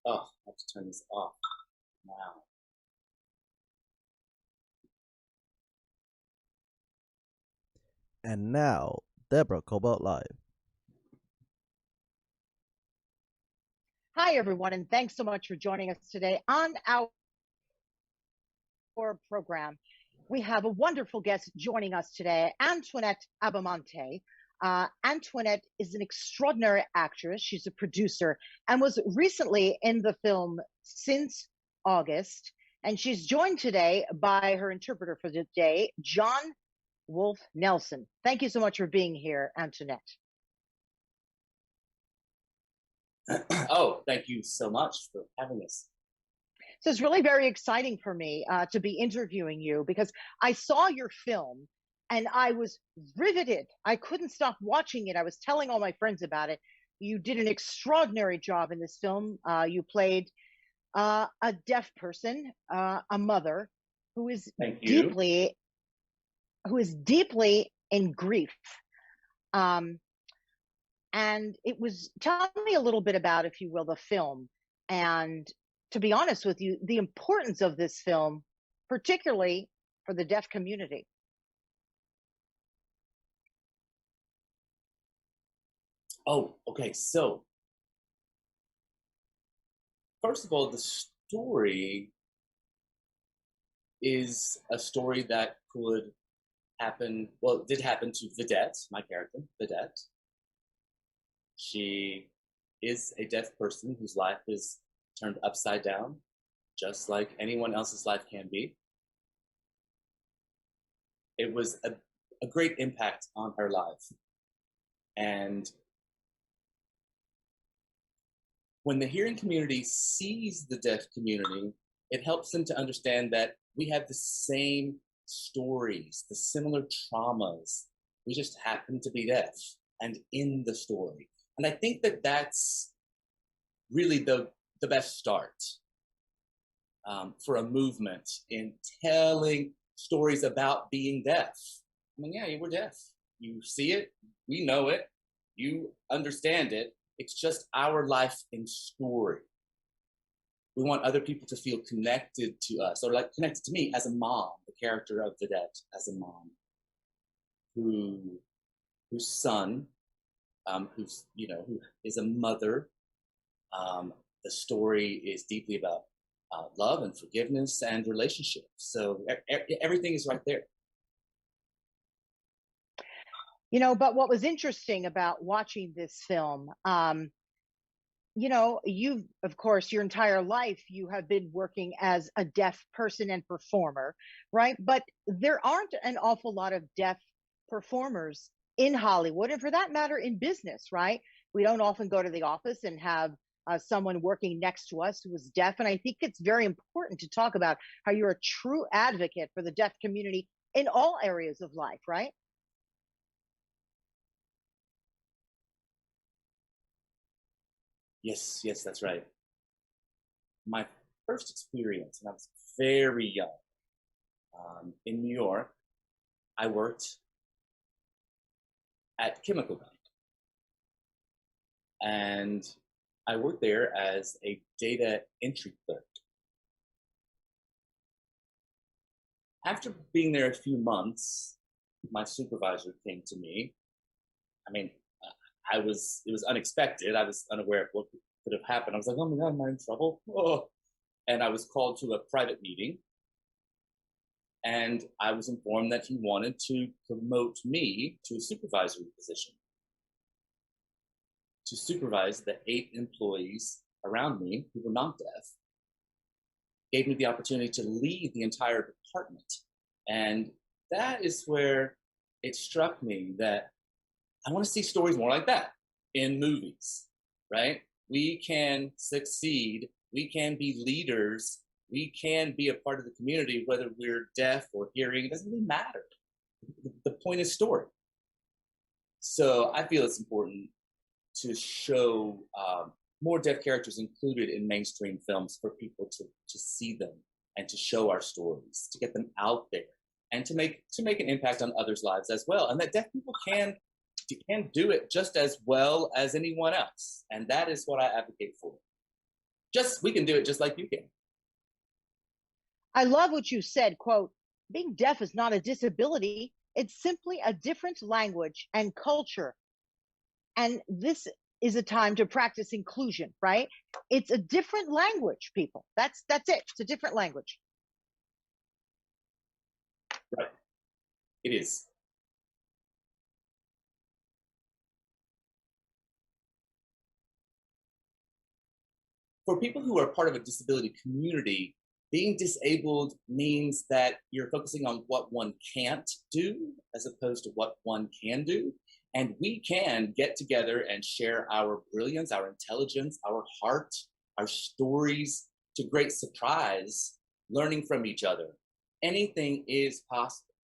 Oh, I have to turn this off now. And now, Deborah Kobylt live. Hi, everyone, and thanks so much for joining us today on our program. We have a wonderful guest joining us today, Antoinette Abbamonte. Antoinette is an extraordinary actress. She's a producer and was recently in the film Since August. And she's joined today by her interpreter for the day, John Wolfe Nelson. Thank you so much for being here, Antoinette. Oh, thank you so much for having us. So it's really very exciting for me to be interviewing you because I saw your film and I was riveted. I couldn't stop watching it. I was telling all my friends about it. You did an extraordinary job in this film. You played a deaf person, a mother who is deeply in grief. And it was, tell me a little bit about, if you will, the film. And to be honest with you, the importance of this film, particularly for the deaf community. Oh, okay. So, first of all, the story is a story that could happen. Well, it did happen to Vedette, my character, Vedette. She is a deaf person whose life is turned upside down, just like anyone else's life can be. It was a great impact on her life. And when the hearing community sees the deaf community, it helps them to understand that we have the same stories, the similar traumas. We just happen to be deaf and in the story. And I think that that's really the best start for a movement in telling stories about being deaf. I mean, yeah, we're deaf. You see it, we know it, you understand it. It's just our life in story. We want other people to feel connected to us, or like connected to me as a mom, the character of Vedette as a mom, whose son, who is a mother. The story is deeply about love and forgiveness and relationships. So everything is right there. You know, but what was interesting about watching this film, you know, you've, of course, your entire life, you have been working as a deaf person and performer, right? But there aren't an awful lot of deaf performers in Hollywood, and for that matter, in business, right? We don't often go to the office and have someone working next to us who is deaf. And I think it's very important to talk about how you're a true advocate for the deaf community in all areas of life, right? Yes, that's right. My first experience when I was very young in New York, I worked at Chemical Bank. And I worked there as a data entry clerk. After being there a few months, my supervisor came to me. I mean, it was unexpected. I was unaware of what could have happened. I was like, oh my God, am I in trouble? Oh. And I was called to a private meeting. And I was informed that he wanted to promote me to a supervisory position, to supervise the 8 employees around me who were not deaf. Gave me the opportunity to lead the entire department. And that is where it struck me that I want to see stories more like that in movies, right? We can succeed. We can be leaders. We can be a part of the community, whether we're deaf or hearing. It doesn't really matter. The point is story. So I feel it's important to show more deaf characters included in mainstream films for people to see them and to show our stories, to get them out there, and to make an impact on others' lives as well. And that deaf people can do it just as well as anyone else. And that is what I advocate for. we can do it just like you can. I love what you said, quote, being deaf is not a disability. It's simply a different language and culture. And this is a time to practice inclusion, right? It's a different language, people. That's it. It's a different language. Right. It is. For people who are part of a disability community, being disabled means that you're focusing on what one can't do as opposed to what one can do. And we can get together and share our brilliance, our intelligence, our heart, our stories to great surprise, learning from each other. Anything is possible.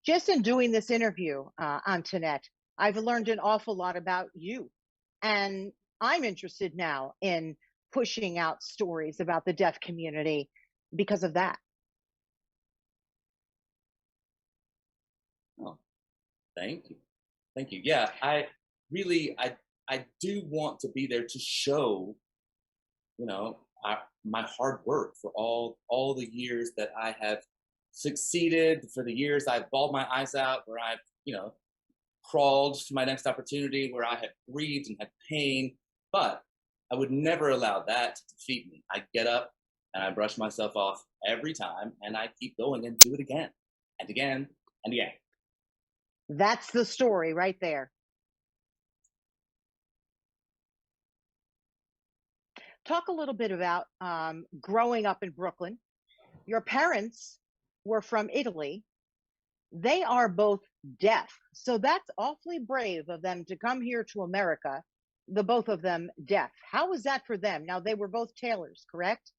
Just in doing this interview, Antoinette, I've learned an awful lot about you. And I'm interested now in pushing out stories about the deaf community because of that. Oh, thank you. Thank you. Yeah, I really, I do want to be there to show, you know, my hard work for all the years that I have succeeded, for the years I've bawled my eyes out, where I've, you know, crawled to my next opportunity, where I had breathed and had pain, but I would never allow that to defeat me. I get up and I brush myself off every time, and I keep going and do it again and again and again. That's the story right there. Talk a little bit about growing up in Brooklyn. Your parents were from Italy. They are both deaf. So that's awfully brave of them to come here to America, the both of them deaf. How was that for them? Now, they were both tailors, correct?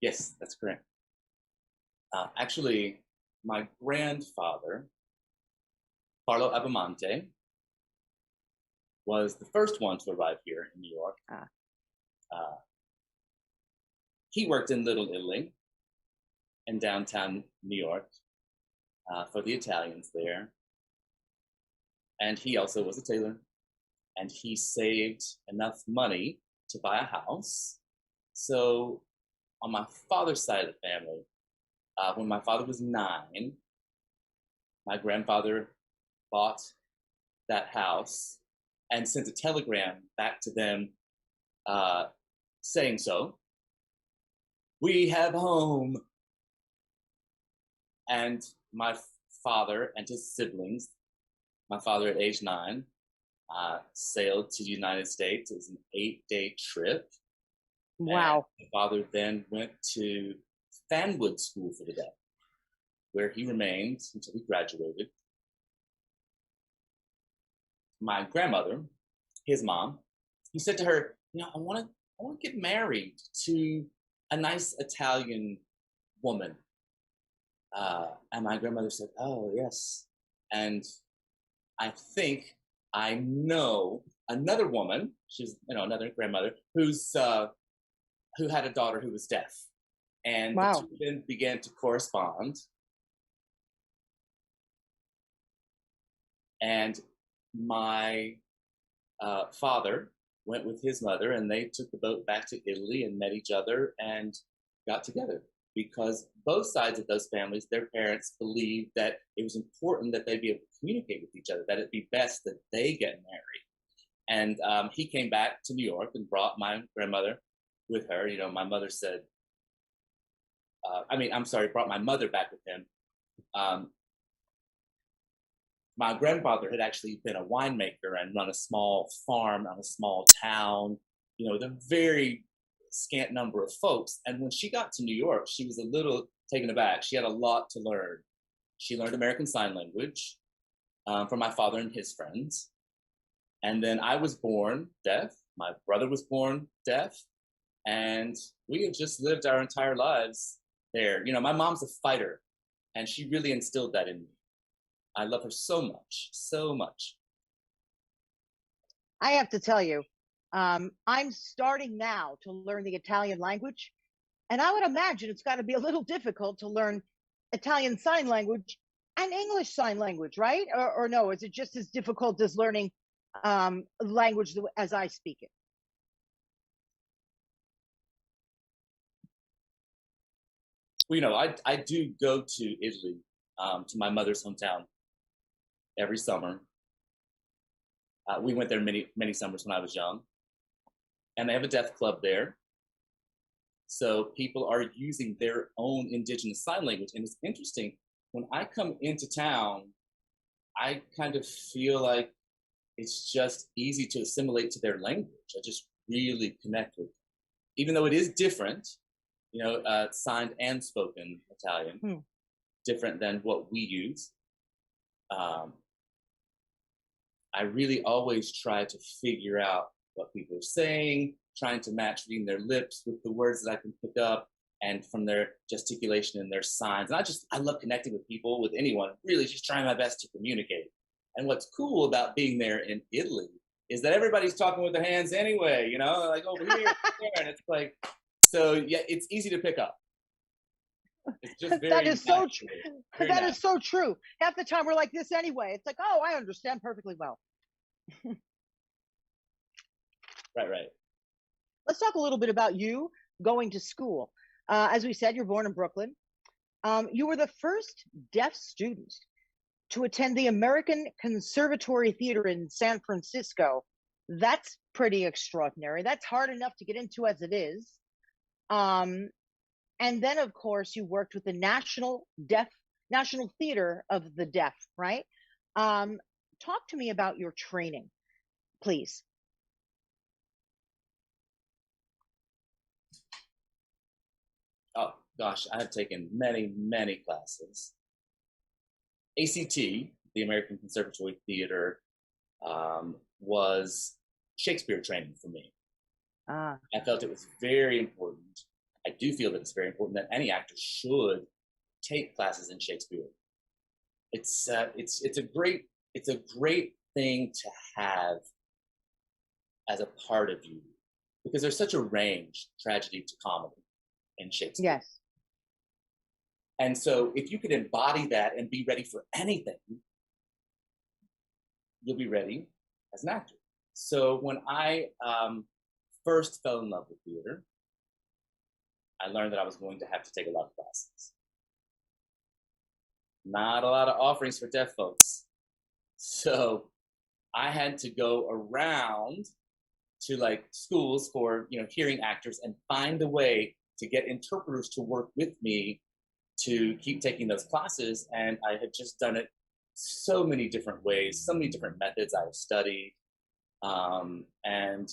Yes, that's correct. Actually, my grandfather, Carlo Abbamonte, was the first one to arrive here in New York. He worked in Little Italy in downtown New York for the Italians there. And he also was a tailor. And he saved enough money to buy a house. So on my father's side of the family, when my father was 9, my grandfather bought that house and sent a telegram back to them saying so. We have a home. And my father and his siblings, my father at age 9, sailed to the United States. It was an 8-day trip. Wow. And my father then went to Fanwood School for the Deaf, where he remained until he graduated. My grandmother, his mom, he said to her, you know, I want to get married to a nice Italian woman. And my grandmother said, oh, yes. And I think I know another woman, she's, you know, another grandmother, who had a daughter who was deaf. And wow. The two then began to correspond. And my father went with his mother, and they took the boat back to Italy and met each other and got together, because both sides of those families, their parents believed that it was important that they be able to communicate with each other, that it'd be best that they get married. And he came back to New York and brought my grandmother with her. You know, my mother said, brought my mother back with him. My grandfather had actually been a winemaker and run a small farm on a small town, you know, with a very scant number of folks. And when she got to New York, she was a little taken aback. She had a lot to learn. She learned American Sign Language from my father and his friends. And then I was born deaf. My brother was born deaf. And we have just lived our entire lives there. You know, my mom's a fighter, and she really instilled that in me. I love her so much, so much. I have to tell you, I'm starting now to learn the Italian language. And I would imagine it's got to be a little difficult to learn Italian Sign Language and English Sign Language, right? Or no, is it just as difficult as learning language as I speak it? Well, you know, I do go to Italy, to my mother's hometown every summer. We went there many summers when I was young, and they have a deaf club there. So people are using their own indigenous sign language, and it's interesting. When I come into town, I kind of feel like it's just easy to assimilate to their language. I just really connect with them, even though it is different. You know, signed and spoken Italian, different than what we use. Um, I really always try to figure out what people are saying, trying to match reading their lips with the words that I can pick up and from their gesticulation and their signs. And I love connecting with people, with anyone, really just trying my best to communicate. And what's cool about being there in Italy is that everybody's talking with their hands anyway, you know, like over here, there, and it's like, so yeah, it's easy to pick up. It's just very That is so true. that is so true. Half the time we're like this anyway. It's like, oh, I understand perfectly well. Right. Let's talk a little bit about you going to school. As we said, you're born in Brooklyn. You were the first deaf student to attend the American Conservatory Theater in San Francisco. That's pretty extraordinary. That's hard enough to get into as it is. And then, of course, you worked with the National Theater of the Deaf, right? Talk to me about your training, please. Oh gosh, I have taken many classes. ACT, the American Conservatory Theater, was Shakespeare training for me. I felt it was very important. I do feel that it's very important that any actor should take classes in Shakespeare. It's a great thing to have as a part of you, because there's such a range, tragedy to comedy, in Shakespeare. Yes. And so if you could embody that and be ready for anything, you'll be ready as an actor. So when I first fell in love with theater, I learned that I was going to have to take a lot of classes. Not a lot of offerings for deaf folks. So I had to go around to like schools for, you know, hearing actors and find a way to get interpreters to work with me to keep taking those classes. And I had just done it so many different ways, so many different methods I have studied. And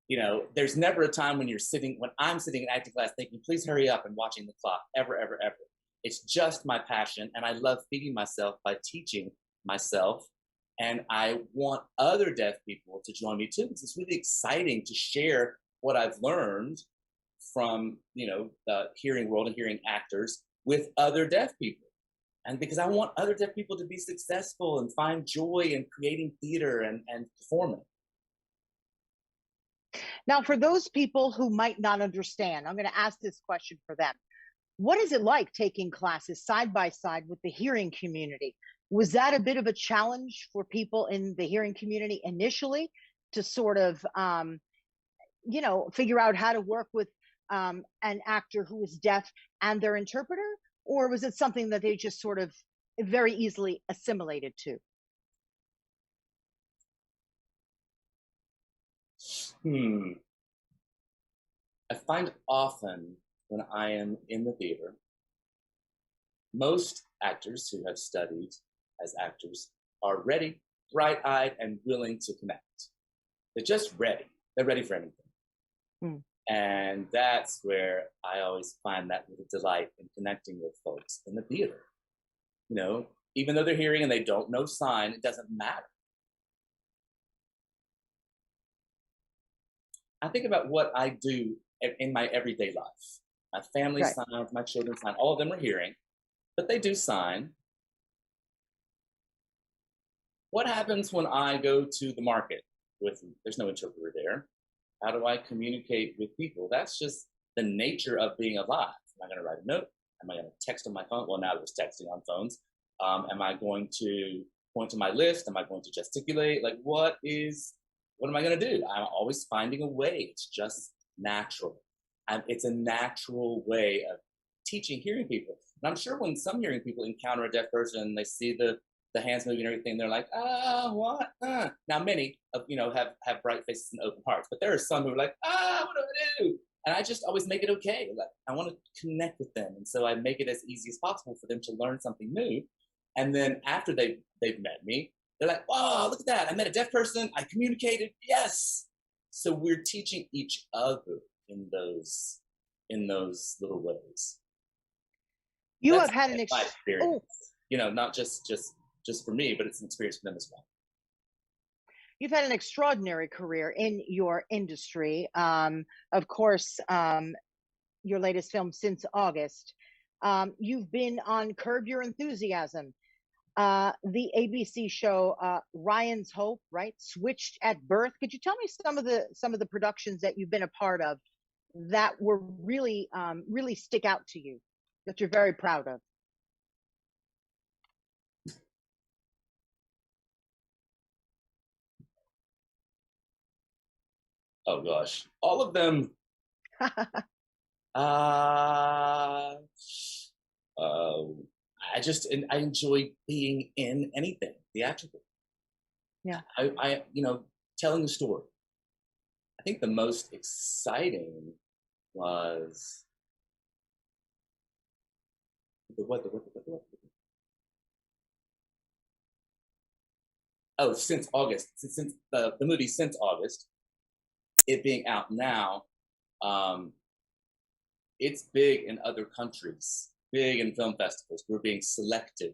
you know, there's never a time when I'm sitting in acting class thinking, please hurry up, and watching the clock, ever. It's just my passion, and I love feeding myself by teaching myself. And I want other deaf people to join me too, because it's really exciting to share what I've learned from, you know, the hearing world and hearing actors with other deaf people. And because I want other deaf people to be successful and find joy in creating theater and performing. Now, for those people who might not understand, I'm going to ask this question for them. What is it like taking classes side by side with the hearing community? Was that a bit of a challenge for people in the hearing community initially to sort of, you know, figure out how to work with an actor who is deaf and their interpreter? Or was it something that they just sort of very easily assimilated to? I find often when I am in the theater, most actors who have studied as actors are ready, bright-eyed, and willing to connect. They're just ready. They're ready for anything. And that's where I always find that little delight in connecting with folks in the theater. You know, even though they're hearing and they don't know sign, it doesn't matter. I think about what I do in my everyday life. My family signs, my children sign, all of them are hearing, but they do sign. What happens when I go to the market there's no interpreter there? How do I communicate with people? That's just the nature of being alive. Am I going to write a note? Am I going to text on my phone? Well, now there's texting on phones. Am I going to point to my list? Am I going to gesticulate? Like, what am I going to do? I'm always finding a way. It's just natural. And it's a natural way of teaching hearing people. And I'm sure when some hearing people encounter a deaf person, they see the hands moving and everything, they're like, what? Now, many of have bright faces and open hearts, but there are some who are like, what do I do? And I just always make it okay. Like, I want to connect with them, and so I make it as easy as possible for them to learn something new. And then after they've met me, they're like, wow, look at that! I met a deaf person. I communicated. Yes. So we're teaching each other in those little ways. You That's have had an my experience. Not just for me, but it's an experience for them as well. You've had an extraordinary career in your industry. Of course, your latest film, Since August. You've been on Curb Your Enthusiasm, the ABC show Ryan's Hope, right? Switched at Birth. Could you tell me some of the productions that you've been a part of that were really really stick out to you, that you're very proud of? Oh gosh, all of them. I enjoy being in anything theatrical. Yeah. I telling the story. I think the most exciting was what. Oh, Since August. Since the movie Since August, it being out now, it's big in other countries, big in film festivals. We're being selected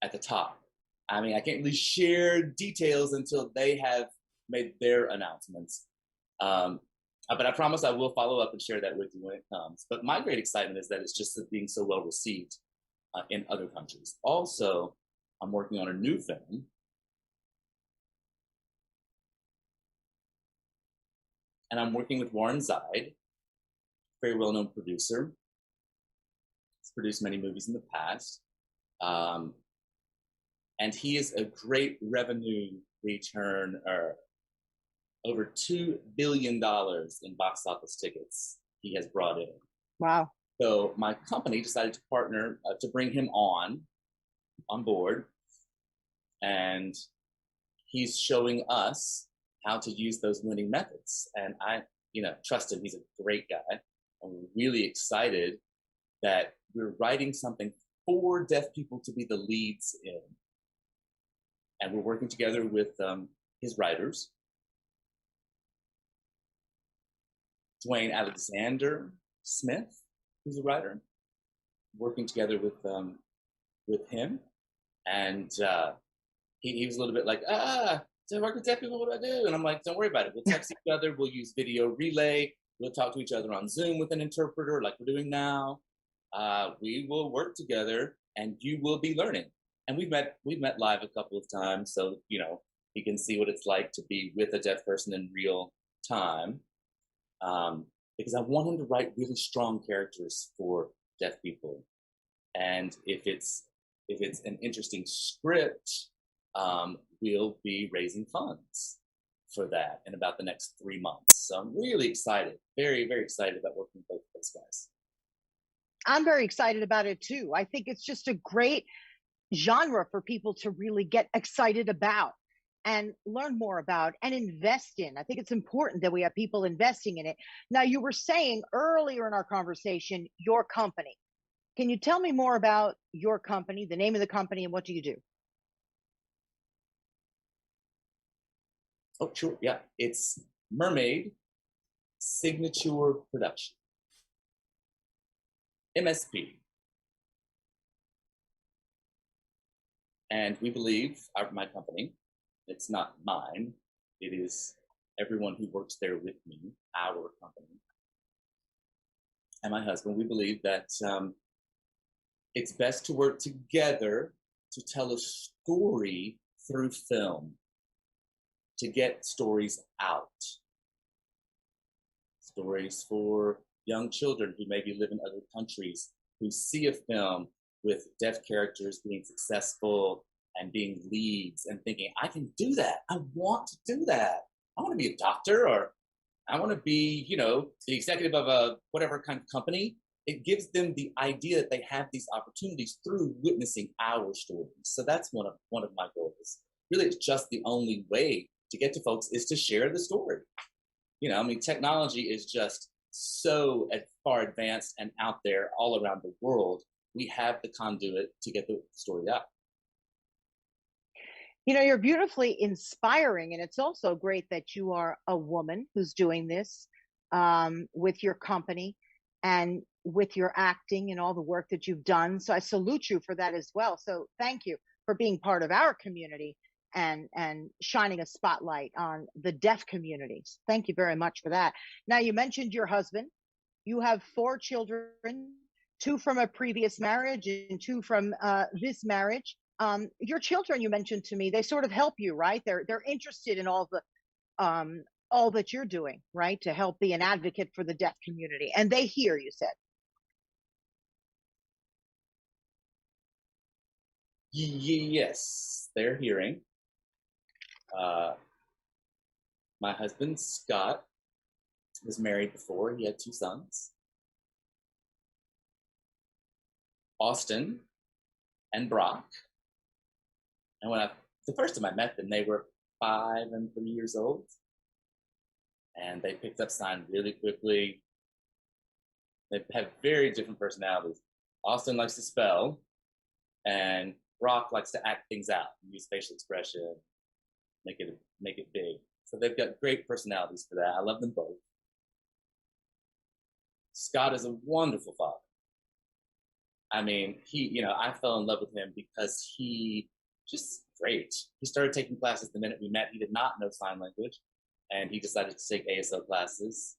at the top. I mean, I can't really share details until they have made their announcements. But I promise I will follow up and share that with you when it comes. But my great excitement is that it's just being so well received in other countries. Also, I'm working on a new film. And I'm working with Warren Zide, very well-known producer. He's produced many movies in the past. And he is a great revenue returner. Over $2 billion in box office tickets he has brought in. Wow. So my company decided to partner to bring him on board. And he's showing us how to use those winning methods. And I, trust him. He's a great guy. And we're really excited that we're writing something for deaf people to be the leads in. And we're working together with his writers, Dwayne Alexander Smith, who's a writer, working together with him. And he was a little bit like, so I work with deaf people, what do I do? And I'm like, don't worry about it. We'll text each other. We'll use video relay. We'll talk to each other on Zoom with an interpreter like we're doing now. We will work together and you will be learning. And we've met live a couple of times. So, you can see what it's like to be with a deaf person in real time. Because I want him to write really strong characters for deaf people. And if it's an interesting script, we'll be raising funds for that in about the next 3 months. So I'm really excited, very, very excited about working with both of those guys. I'm very excited about it too. I think it's just a great genre for people to really get excited about and learn more about and invest in. I think it's important that we have people investing in it. Now, you were saying earlier in our conversation, your company. Can you tell me more about your company, the name of the company, and what do you do? Oh, sure. Yeah. It's Mermaid Signature Production. MSP. And we believe, my company, it's not mine, it is everyone who works there with me, our company, and my husband, we believe that it's best to work together to tell a story through film, to get stories out. Stories for young children who maybe live in other countries, who see a film with deaf characters being successful and being leads and thinking, I can do that. I want to do that. I want to be a doctor, or I want to be, the executive of a whatever kind of company. It gives them the idea that they have these opportunities through witnessing our stories. So that's one of my goals. Really, it's just the only way to get to folks is to share the story. Technology is just so far advanced and out there all around the world. We have the conduit to get the story out. You're beautifully inspiring, and it's also great that you are a woman who's doing this with your company and with your acting and all the work that you've done. So I salute you for that as well. So thank you for being part of our community and shining a spotlight on the deaf communities. Thank you very much for that. Now, you mentioned your husband. You have 4 children, 2 from a previous marriage and 2 from this marriage. Your children, you mentioned to me, they sort of help you, right? They're interested in all that you're doing, right, to help be an advocate for the deaf community, and they hear, you said. Yes, they're hearing. My husband Scott was married before. He had 2 sons, Austin and Brock. And the first time I met them, they were 5 and 3 years old. And they picked up sign really quickly. They have very different personalities. Austin likes to spell, and Brock likes to act things out, use facial expression, make it big. So they've got great personalities for that. I love them both. Scott is a wonderful father. I mean, I fell in love with him because he just great. He started taking classes the minute we met. He did not know sign language, and he decided to take ASL classes.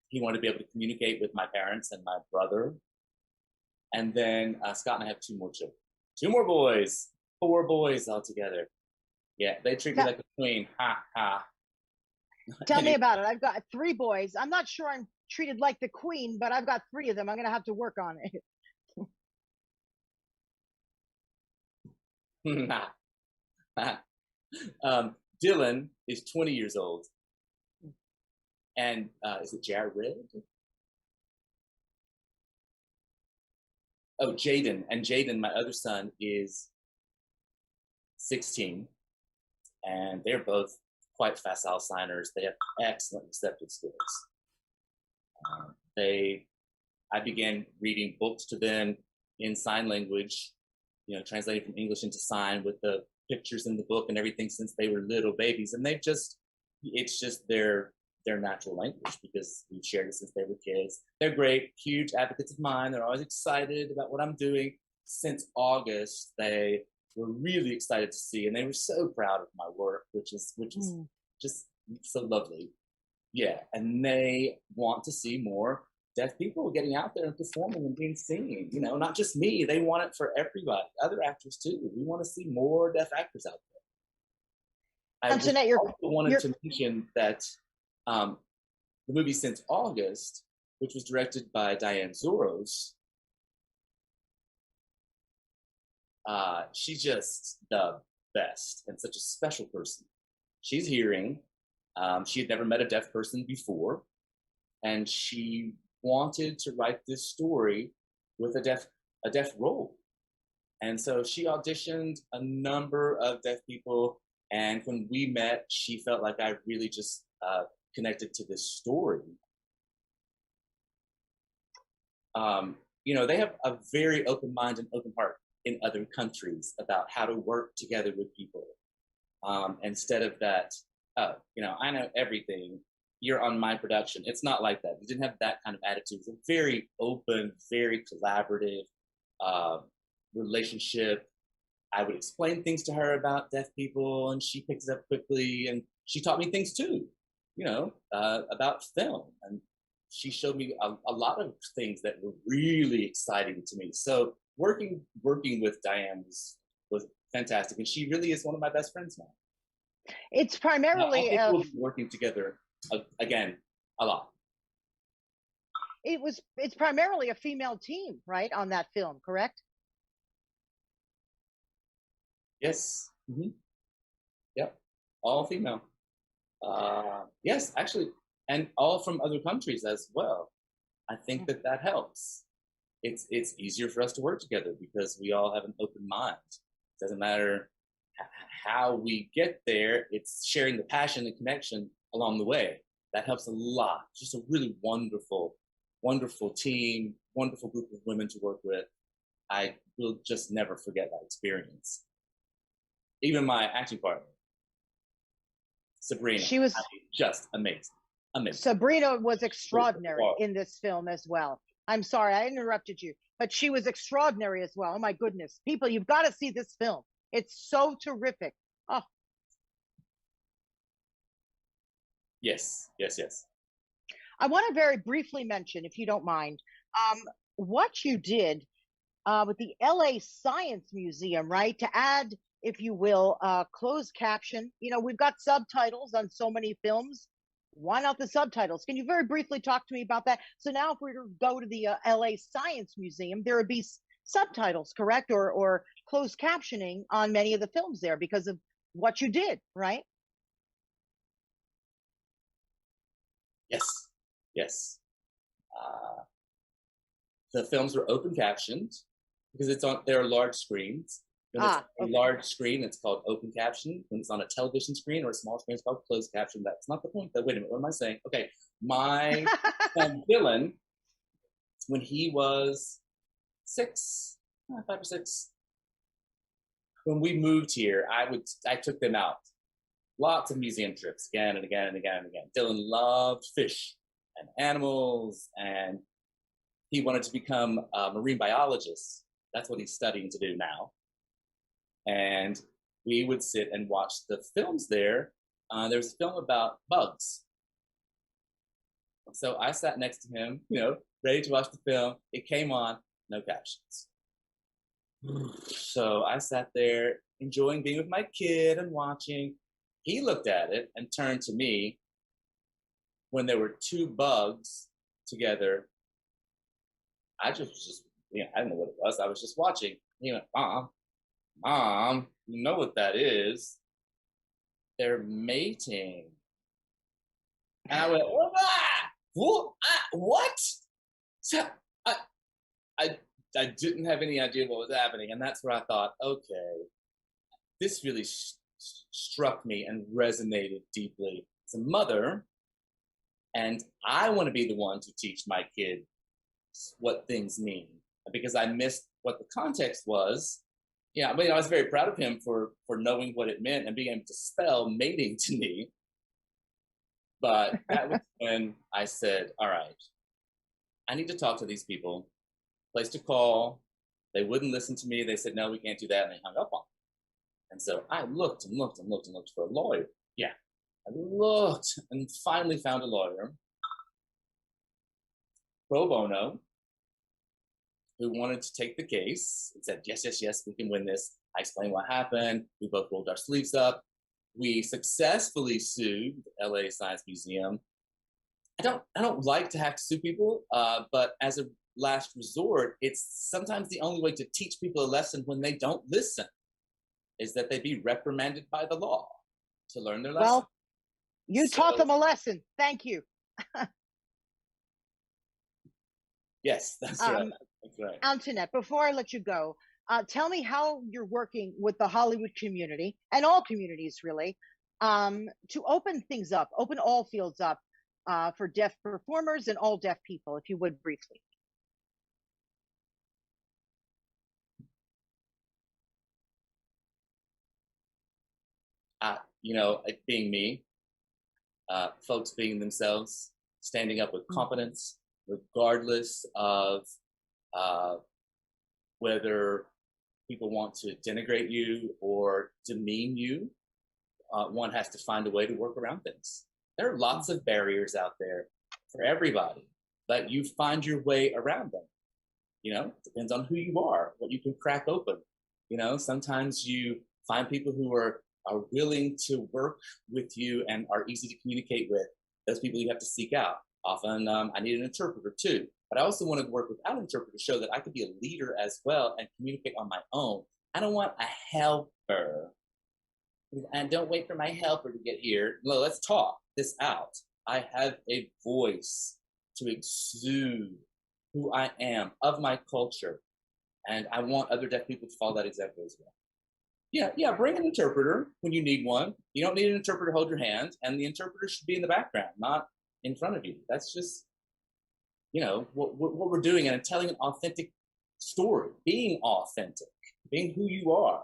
He wanted to be able to communicate with my parents and my brother. And then Scott and I have 2 more children. 2 more boys. 4 boys altogether. Yeah, they treat me like a queen. Ha, ha. Tell me about it. I've got 3 boys. I'm not sure I'm treated like the queen, but I've got 3 of them. I'm going to have to work on it. Dylan is 20 years old. And is it Jared? Oh, Jaden. And Jaden, my other son, is 16. And they're both quite facile signers. They have excellent receptive skills. I began reading books to them in sign language, translating from English into sign with the pictures in the book and everything since they were little babies. And it's just their natural language because we've shared it since they were kids. They're great, huge advocates of mine. They're always excited about what I'm doing. Since August, they were really excited to see, and they were so proud of my work, which is just so lovely. Yeah, and they want to see more deaf people getting out there and performing and being seen. Not just me. They want it for everybody, other actors too. We want to see more deaf actors out there. Antoinette, I also wanted to mention that the movie Since August, which was directed by Diane Zoros, she's just the best and such a special person. She's hearing. She had never met a deaf person before, and she wanted to write this story with a deaf role. And so she auditioned a number of deaf people, and when we met, she felt like I really just connected to this story. They have a very open mind and open heart in other countries about how to work together with people. Instead of that, I know everything, you're on my production. It's not like that. We didn't have that kind of attitude. It's a very open, very collaborative relationship. I would explain things to her about deaf people, and she picks it up quickly. And she taught me things too, about film. And she showed me a lot of things that were really exciting to me. So working with Diane was fantastic, and she really is one of my best friends now. It's primarily we'll be working together again a lot. It's primarily a female team, right, on that film, correct? Yes. Yep. All female. Yes, actually, and all from other countries as well. I think that that helps. It's easier for us to work together because we all have an open mind. It doesn't matter how we get there, it's sharing the passion and connection along the way. That helps a lot. Just a really wonderful, wonderful team, wonderful group of women to work with. I will just never forget that experience. Even my acting partner, Sabrina, She was I mean, just amazing. Amazing. Sabrina was extraordinary in this film as well. I'm sorry I interrupted you, but she was extraordinary as well. Oh my goodness. People, you've got to see this film. It's so terrific. Oh, Yes, yes, yes. I want to very briefly mention, if you don't mind, what you did with the LA Science Museum, right? To add, if you will, closed caption. You know, we've got subtitles on so many films. Why not the subtitles? Can you very briefly talk to me about that? So now, if we were to go to the LA Science Museum, there would be subtitles, correct, or closed captioning on many of the films there because of what you did, right? Yes, yes. Uh, the films were open captioned because it's on. There are large screens. When it's a Okay. large screen, it's called open caption. When it's on a television screen or a small screen, it's called closed caption. That's not the point, though. Wait a minute. What am I saying? Okay, my son Dylan, when he was 6, 5 or 6, when we moved here, I took them out. Lots of museum trips again and again and again and again. Dylan loved fish and animals, and he wanted to become a marine biologist. That's what he's studying to do now. And we would sit and watch the films there. There was a film about bugs. So I sat next to him, ready to watch the film. It came on, no captions. So I sat there enjoying being with my kid and watching. He looked at it and turned to me when there were two bugs together. I just I didn't know what it was. I was just watching. He went, Mom, you know what that is? They're mating. And I went, what? So I, I, I didn't have any idea what was happening. And that's where I thought, okay, this really struck me and resonated deeply as a mother. And I want to be the one to teach my kid what things mean because I missed what the context was. Yeah, but I was very proud of him for knowing what it meant and being able to spell mating to me. But that was when I said, all right, I need to talk to these people. Place to call. They wouldn't listen to me. They said, no, we can't do that. And they hung up on me. And so I looked and looked and looked and looked for a lawyer. Yeah, I looked and finally found a lawyer, pro bono, who wanted to take the case and said, yes, yes, yes, we can win this. I explained what happened. We both rolled our sleeves up. We successfully sued the LA Science Museum. I don't like to have to sue people, but as a last resort, it's sometimes the only way to teach people a lesson when they don't listen is that they be reprimanded by the law to learn their lesson. Well, you taught them a lesson. Thank you. Yes, that's right. That's right. Antoinette, before I let you go, tell me how you're working with the Hollywood community and all communities really to open things up, open all fields up for deaf performers and all deaf people, if you would briefly. It being me, folks being themselves, standing up with competence, regardless of whether people want to denigrate you or demean you. One has to find a way to work around things. There are lots of barriers out there for everybody, but you find your way around them. It depends on who you are, what you can crack open. Sometimes you find people who are willing to work with you and are easy to communicate with. Those people you have to seek out. Often I need an interpreter too, but I also want to work without an interpreter to show that I could be a leader as well and communicate on my own I don't want a helper. And don't wait for my helper to get here. No, let's talk this out. I have a voice to exude who I am, of my culture. And I want other deaf people to follow that example as well. Yeah, bring an interpreter when you need one. You don't need an interpreter to hold your hand, and the interpreter should be in the background, not in front of you. That's just, what we're doing, and telling an authentic story, being authentic, being who you are,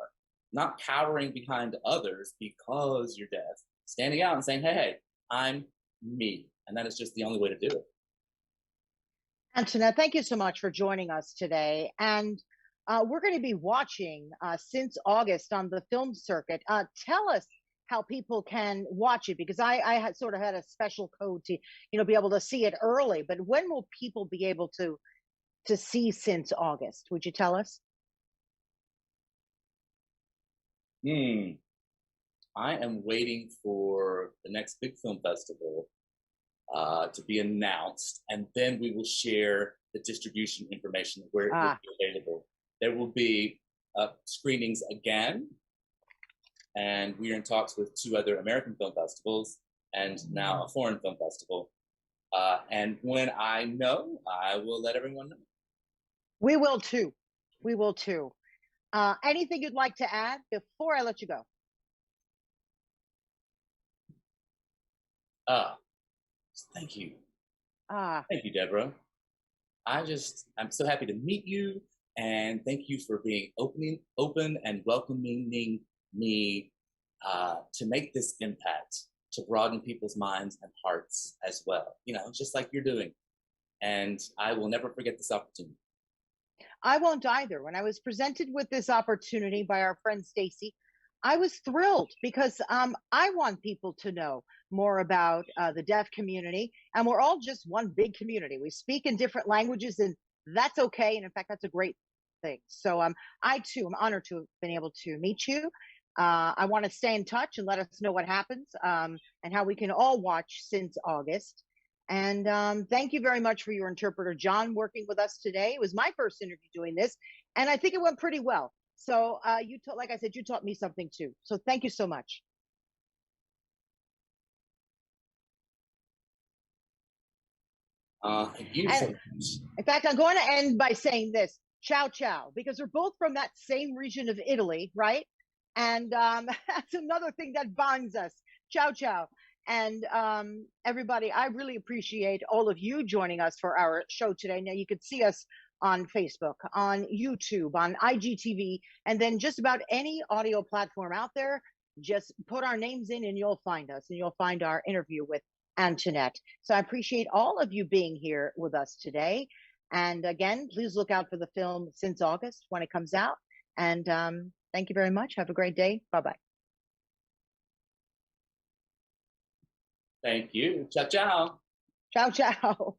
not cowering behind others because you're deaf, standing out and saying, hey, I'm me. And that is just the only way to do it. Antoinette, thank you so much for joining us today. And we're going to be watching Since August on the film circuit. Tell us how people can watch it, because I had sort of had a special code to, be able to see it early. But when will people be able to see Since August? Would you tell us? I am waiting for the next big film festival to be announced, and then we will share the distribution information where it will be available. There will be screenings again, and we are in talks with 2 other American film festivals and now a foreign film festival. And when I know, I will let everyone know. We will too. We will too. Anything you'd like to add before I let you go? Thank you. Thank you, Deborah. I'm so happy to meet you, and thank you for being open and welcoming me to make this impact, to broaden people's minds and hearts as well, just like you're doing. And I will never forget this opportunity. I won't either. When I was presented with this opportunity by our friend Stacy, I was thrilled because I want people to know more about the deaf community, and we're all just one big community. We speak in different languages, and that's okay. And in fact, that's a great thing. So I too am honored to have been able to meet you. I want to stay in touch and let us know what happens and how we can all watch Since August. And thank you very much for your interpreter, John, working with us today. It was my first interview doing this, and I think it went pretty well. So like I said, you taught me something too. So thank you so much. Thank you so much. In fact, I'm going to end by saying this: ciao, ciao, because we're both from that same region of Italy, right? And that's another thing that binds us. Ciao, ciao. And everybody, I really appreciate all of you joining us for our show today. Now, you could see us on Facebook, on YouTube, on IGTV, and then just about any audio platform out there. Just put our names in and you'll find us, and you'll find our interview with Antoinette. So I appreciate all of you being here with us today. And again, please look out for the film Since August when it comes out. And thank you very much. Have a great day. Bye-bye. Thank you. Ciao, ciao. Ciao, ciao.